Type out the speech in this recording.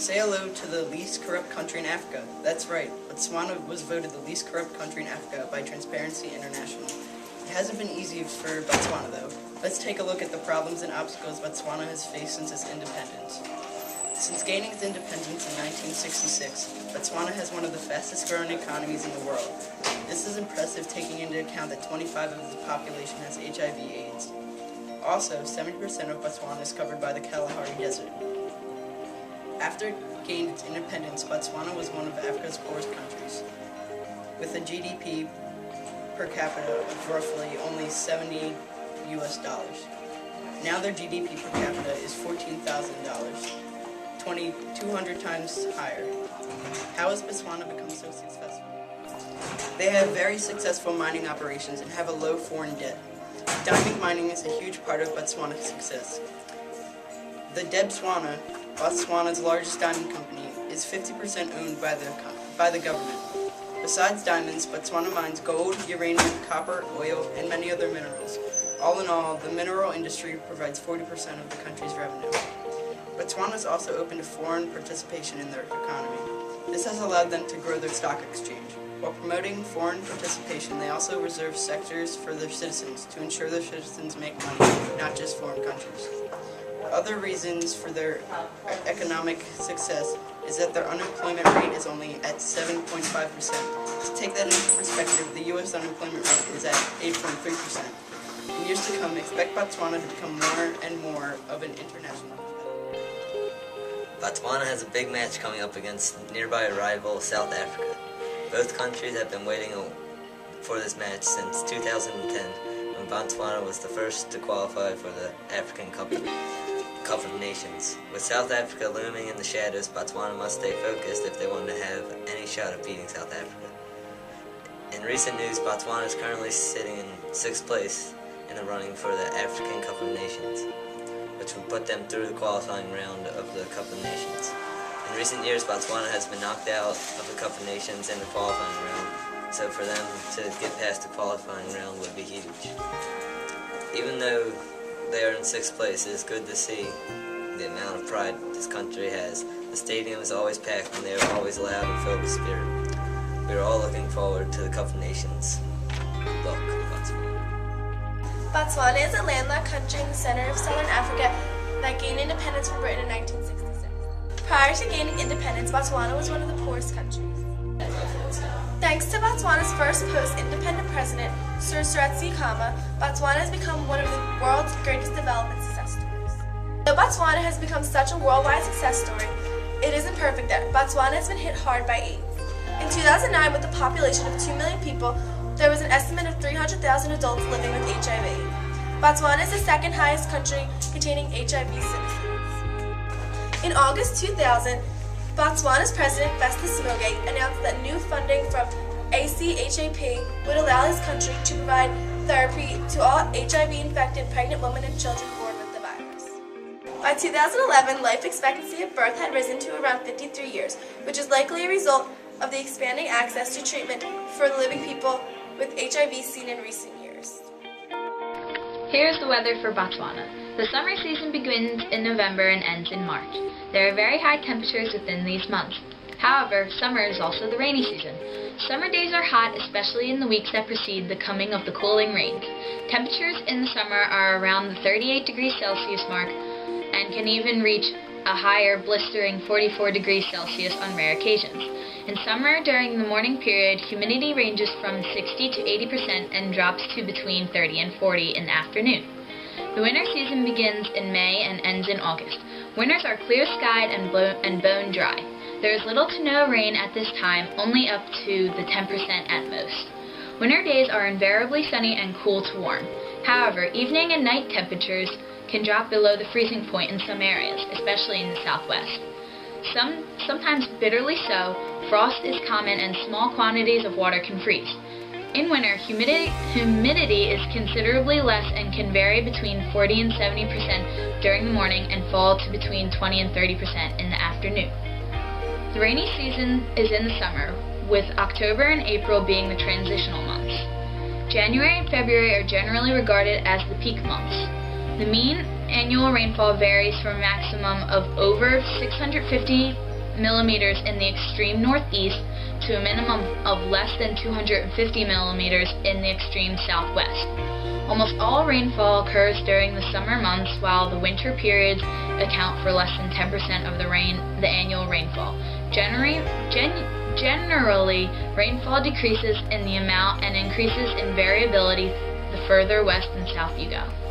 Say hello to the least corrupt country in Africa. That's right, Botswana was voted the least corrupt country in Africa by Transparency International. It hasn't been easy for Botswana though. Let's take a look at the problems and obstacles Botswana has faced since its independence. Since gaining its independence in 1966, Botswana has one of the fastest growing economies in the world. This is impressive taking into account that 25% of the population has HIV/AIDS. Also, 70% of Botswana is covered by the Kalahari Desert. After it gained its independence, Botswana was one of Africa's poorest countries, with a GDP per capita of roughly only $70 US. Now their GDP per capita is $14,000, 200 times higher. How has Botswana become so successful? They have very successful mining operations and have a low foreign debt. Diamond mining is a huge part of Botswana's success. The Botswana, Botswana's largest diamond company, is 50% owned by the government. Besides diamonds, Botswana mines gold, uranium, copper, oil, and many other minerals. All in all, the mineral industry provides 40% of the country's revenue. Botswana is also open to foreign participation in their economy. This has allowed them to grow their stock exchange. While promoting foreign participation, they also reserve sectors for their citizens to ensure their citizens make money, not just foreign countries. Other reasons for their economic success is that their unemployment rate is only at 7.5%. To take that into perspective, the U.S. unemployment rate is at 8.3%. In years to come, expect Botswana to become more and more of an international competitor. Botswana has a big match coming up against nearby rival South Africa. Both countries have been waiting for this match since 2010, when Botswana was the first to qualify for the African Cup of Nations. With South Africa looming in the shadows, Botswana must stay focused if they want to have any shot at beating South Africa. In recent news, Botswana is currently sitting in 6th place in the running for the African Cup of Nations, which would put them through the qualifying round of the Cup of Nations. In recent years, Botswana has been knocked out of the Cup of Nations in the qualifying round, so for them to get past the qualifying round would be huge. Even though they are in 6th place, it is good to see the amount of pride this country has. The stadium is always packed and they are always loud and filled with spirit. We are all looking forward to the Cup of Nations. Look, Botswana. Botswana is a landlocked country in the center of southern Africa that gained independence from Britain in 1966. Prior to gaining independence, Botswana was one of the poorest countries. Thanks to Botswana's first post-independent president, Sir Seretse Khama, Botswana has become one of the world's greatest development success stories. Though Botswana has become such a worldwide success story, it isn't perfect yet. Botswana has been hit hard by AIDS. In 2009, with a population of 2 million people, there was an estimate of 300,000 adults living with HIV. Botswana is the second highest country containing HIV citizens. In August 2000, Botswana's president, Festus Mogae, announced that new funding from ACHAP would allow his country to provide therapy to all HIV-infected pregnant women and children born with the virus. By 2011, life expectancy at birth had risen to around 53 years, which is likely a result of the expanding access to treatment for the living people with HIV seen in recent years. Here's the weather for Botswana. The summer season begins in November and ends in March. There are very high temperatures within these months. However, summer is also the rainy season. Summer days are hot, especially in the weeks that precede the coming of the cooling rains. Temperatures in the summer are around the 38 degrees Celsius mark and can even reach a higher, blistering 44 degrees Celsius on rare occasions. In summer, during the morning period, humidity ranges from 60 to 80% and drops to between 30 and 40 in the afternoon. The winter season begins in May and ends in August. Winters are clear-skied and bone dry. There is little to no rain at this time, only up to the 10% at most. Winter days are invariably sunny and cool to warm. However, evening and night temperatures can drop below the freezing point in some areas, especially in the southwest. Sometimes bitterly so, frost is common and small quantities of water can freeze. In winter, humidity is considerably less and can vary between 40 and 70% during the morning and fall to between 20 and 30% in the afternoon. The rainy season is in the summer, with October and April being the transitional months. January and February are generally regarded as the peak months. The mean annual rainfall varies from a maximum of over 650 millimeters in the extreme northeast to a minimum of less than 250 millimeters in the extreme southwest. Almost all rainfall occurs during the summer months, while the winter periods account for less than 10% of the annual rainfall. Generally, rainfall decreases in the amount and increases in variability the further west and south you go.